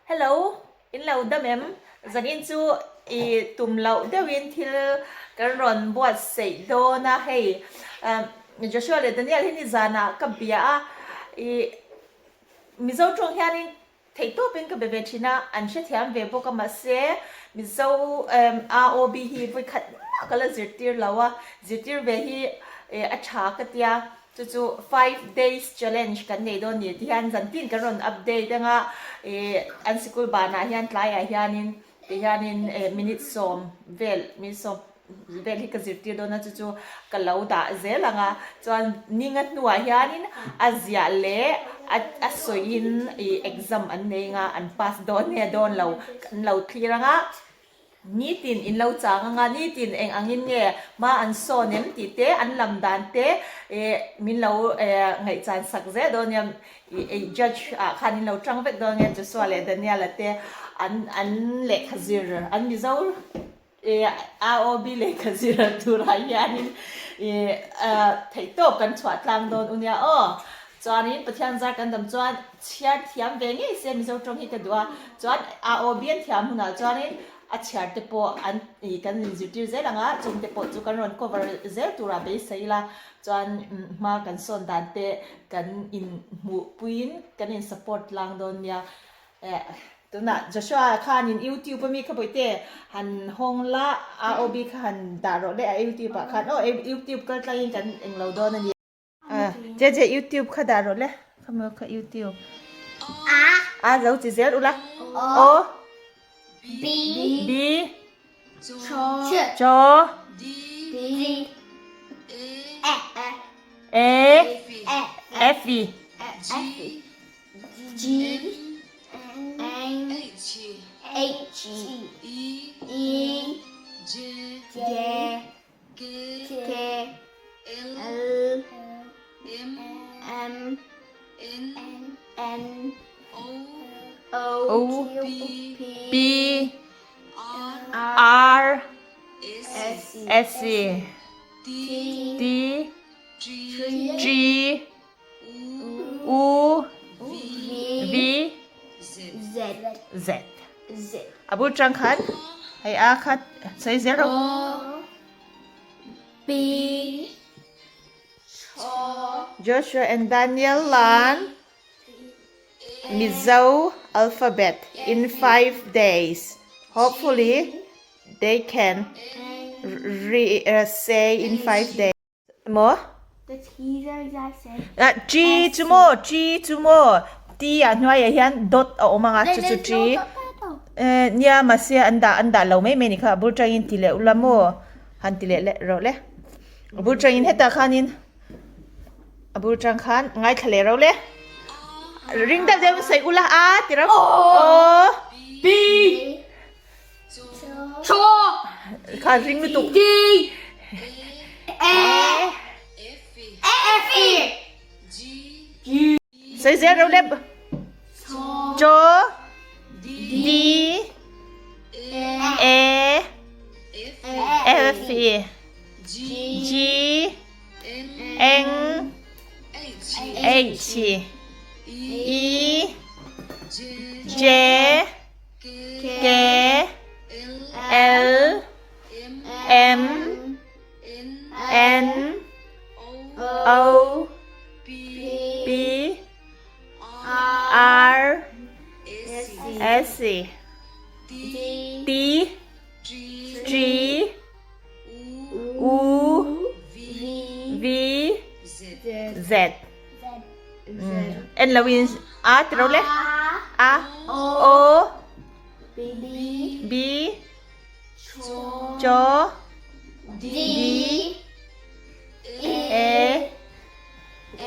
Hello, in lâu đâm em dần in chu i tum lâu đeo in thil cái ron buat sei do na hey Joshua le Daniel hin zana ka bia i Mizo trong hian in thấy to bên cái bề china anh sẽ thiam về bộ cái mà sẽ Mizo A AW B hi với khát cái là zirtir lawa zirtir về hi acha cái tia chu 5 days challenge kan nei don ni hian zan tin kan ron update nga an school bana hian tlai hianin minute som minute som vel hi ka zirtir don na chu kalau da zelanga chuan ningat nuwa hianin azia le a soin exam an nei nga an pass don ne don lo thlir nga ni tin in lo chang nga ni tin eng angin nge ma an so nem ti te an lam dan te min lo ngai chan sak ze don yam judge khan in lo tang vek don nge Joshua le Daniel te an le khazir an Mizo AWB le khazir tura yanin thei to kan chwa tlang don unia chuanin pathian zar kan dam chuan chiar thiam ve nge se Mizo tong hi ka dua chuan AWB an thiam huna chuanin a chiar te po an kan zirtir zelanga chung te po chu kan ron cover zel tura be seila chuan ma kan son dan te kan in mu puin kan in support lang don ya tuna Joshua khan in YouTube mi ka boite han hongla AWB khan daro le YouTube khan YouTube ka tlain kan englo don ani je YouTube kha daro le khamo kha YouTube a zo chi zel ula o B cho F G H E J K L M N O P R S T G U V Z Abu Trang khat hay a khat say zero B Joshua and Daniel learn Mizo alphabet in 5 days. Hopefully, they can say in 5 days. More? The T's are exact same. G to more. T nói hian dot ở mga chu G. Nia masih anda lau mai ni kha bul tangin tile ulamo han tile le ro le. Bul tangin heta khanin. Abul Trang khan ngai thale ro le. Ring da dem sai ula a tira o B cho kha ring tu D E F E G sai zero le cho D E F E G N H E J K L M N O P R S T G U V Z en là win a từ đâu lấy a o b cho d e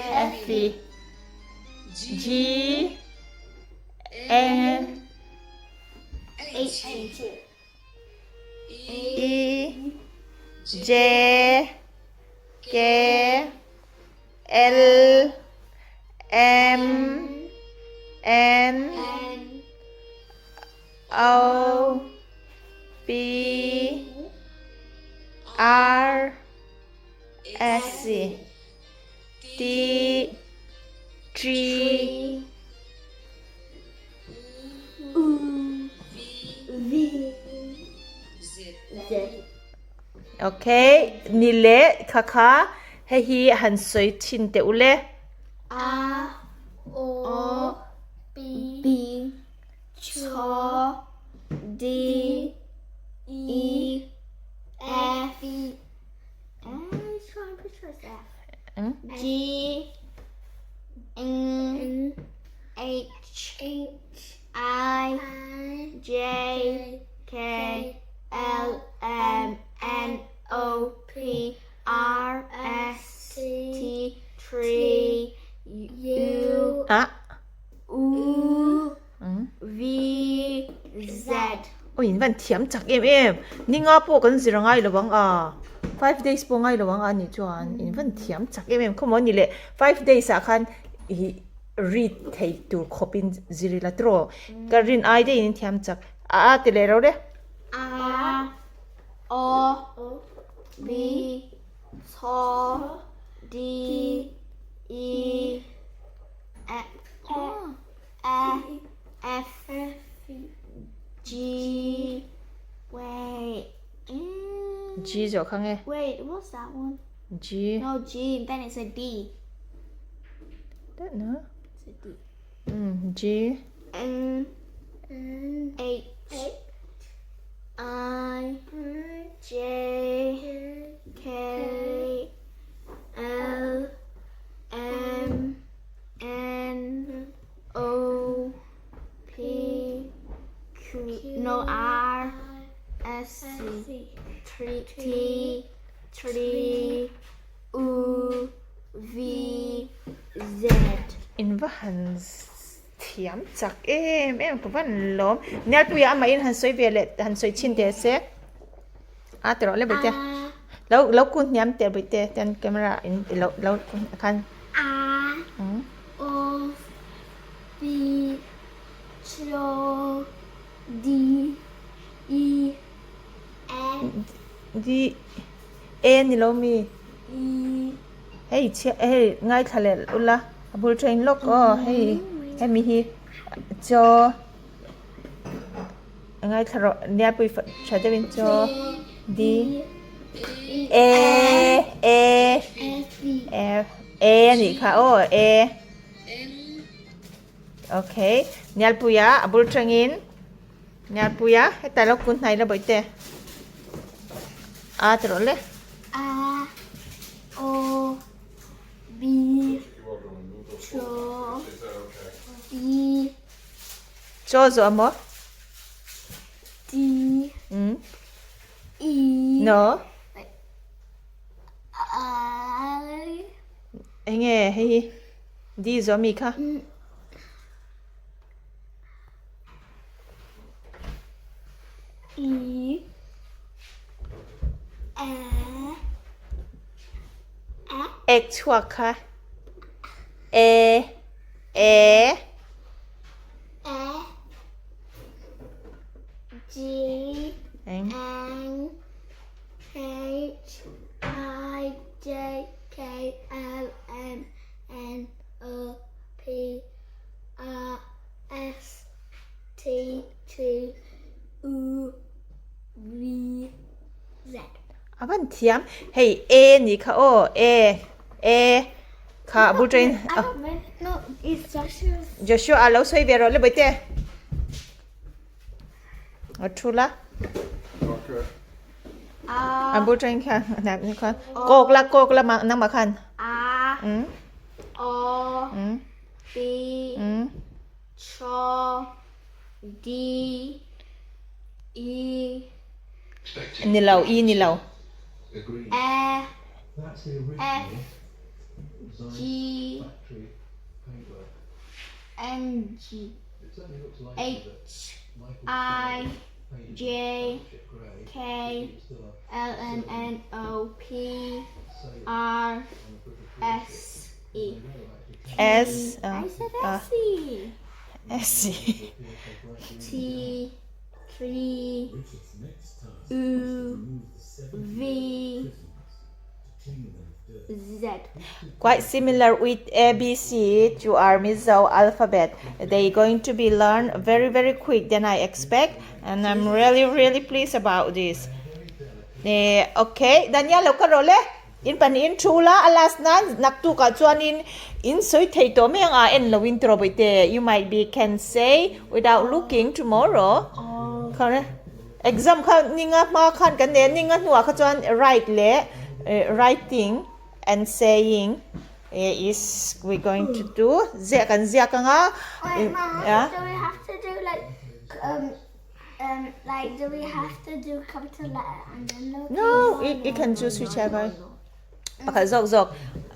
f g n H e j k l M N O P R S T G Okay, nile kaka hi han soi chin te ule. A O B ch D E F G N H I J K L M N O P R S T 3 U อ่ะ U V Z. Ôi, vẫn thiếm chặt em. Ni ngã bộ cần gì ngay là bằng à. 5 days po ngay là bằng à ni chuan. In vẫn thiếm chặt em. Come on, ni lệ 5 days à khan read thấy tu copy ziri la tro. Cái rin ai đây in thiếm chặt. À, tê lệ rồi đấy. A O B ch D E F G wait G rồi khang nghe. wait what's that one? G. No G, then it's a D. Đó nữa. It's a D. G. N H I J K L M N O P Q no R S C T 3 U V Z. In vẫn thiếm chặt em cũng vẫn lốm. Nè tụi em mà in hắn soi về lệ hắn soi chin thế sẽ. À từ đó lấy bữa tê. Lâu cũng nhắm tê bữa tê tên camera in lâu khăn. A O B ch D E F Di e ni lo mi. E Hey ngay thà lệ ula. Abul train lock hey mi hi cho ngay thà rồi nè bữa phải cho bên cho đi e f e ni kha e okay nyal puya abul trangin nyal puya he talo kun nai la boite a trole A O B ch D cho zo mo D E no I nghe hay đi zo mi kha E ek chua kha e G Anh. N H I J K L M N O P R S T 2 U V Z. à vẫn thiếm hey e ni kha e kha abul train No, it's Joshua's. Joshua a lâu xoay về rồi lấy boite ở chula abul train kha nè kha cột la mà năng mà khan A O B ch D E ni lâu ni lâu F G N G H I J K L M N O P R S E. S I said S E. S T 3 U V Z. quite similar with ABC to our Mizo alphabet. They're going to be learned very quick than I expect, and I'm really pleased about this. okay Daniel lo ka ro le in pan in chula alas nan nak tu ka chuan in soi thei to me nga en lo in tro boite you might be can say without looking tomorrow correct exam kha ninga ma khan kan ne ninga nuwa kha chuan write le writing and saying is we going to do zia kan nga Wait, Mom, yeah do we have to do like do we have to do capital letter and then lowercase? no you can choose whichever okay zok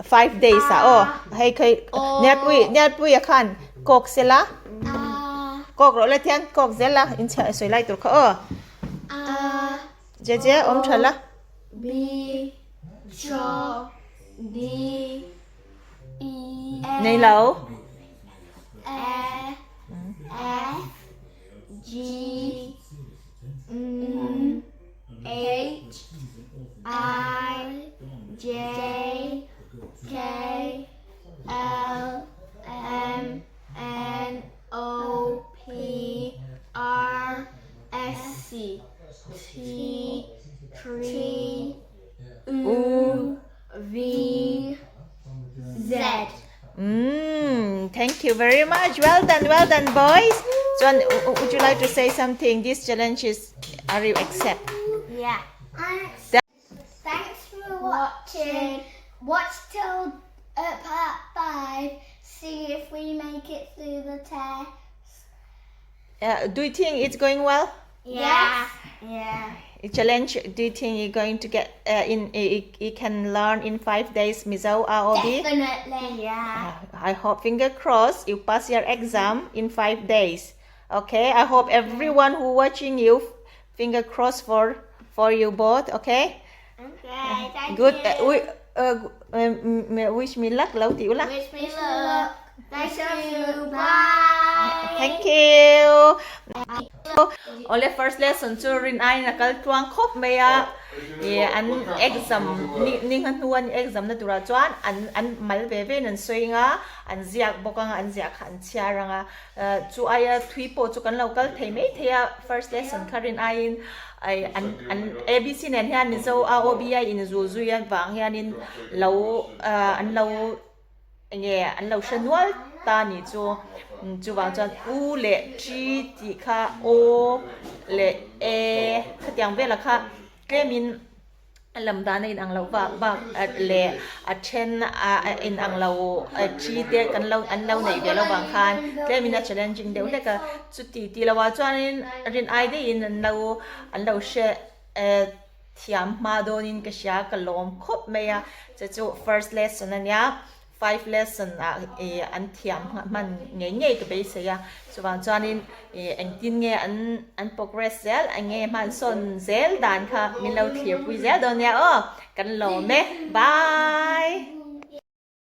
5 days oh hay kai net pui khan kok sela kok ro le thian kok zela in cha soi lai tur kha je om thala B cho D E nei lo F G H I J K L M N O P R S C T U V Z. Thank you very much. Well done, boys. John, would you like to say something? This challenge is, are you accept? Yeah. Thanks for watching. Watch till part 5. See if we make it through the test. Do you think it's going well? Yeah. Yeah. Challenge, do you think you're going to get you can learn in 5 days Mizo A AW B? Definitely. Yeah. I hope, finger crossed, you pass your exam in 5 days. Okay, I hope everyone who watching you, finger crossed for you both. Okay. Okay. Thank Good. you. Wish me luck, lâu tiểu luck. Wish me luck. Thank you. Bye. Thank you. Only first lesson to rin ai na kal tuang khop maya an exam ning han huan exam na tura chuan an mal ve ve nan soinga an ziak bokanga an ziak khan chiaranga chu aya thui po chu kan local thei mai thea first lesson karin ai an abc nen hian Mizo A AW B in zu zu yan wang hian in lo an lo shanwal ta ni chu wang chuan u le chi ti kha o le e khatiang vela kha kemin lam da nei ang lo ba le a then in ang lo chi te kan lo an lo nei vela wang khan kemin a challenging de le ka chu ti lawa chuan in rin ai de in an lo she thiam ma donin ka sha ka lom khop meya chu first lesson ania 5 lesson an thiam man nge ka be se ya so wang chuan in ang tin nge an progress zel ang nge man son zel dan kha min lo thlir pui zel don ya kan lo me bye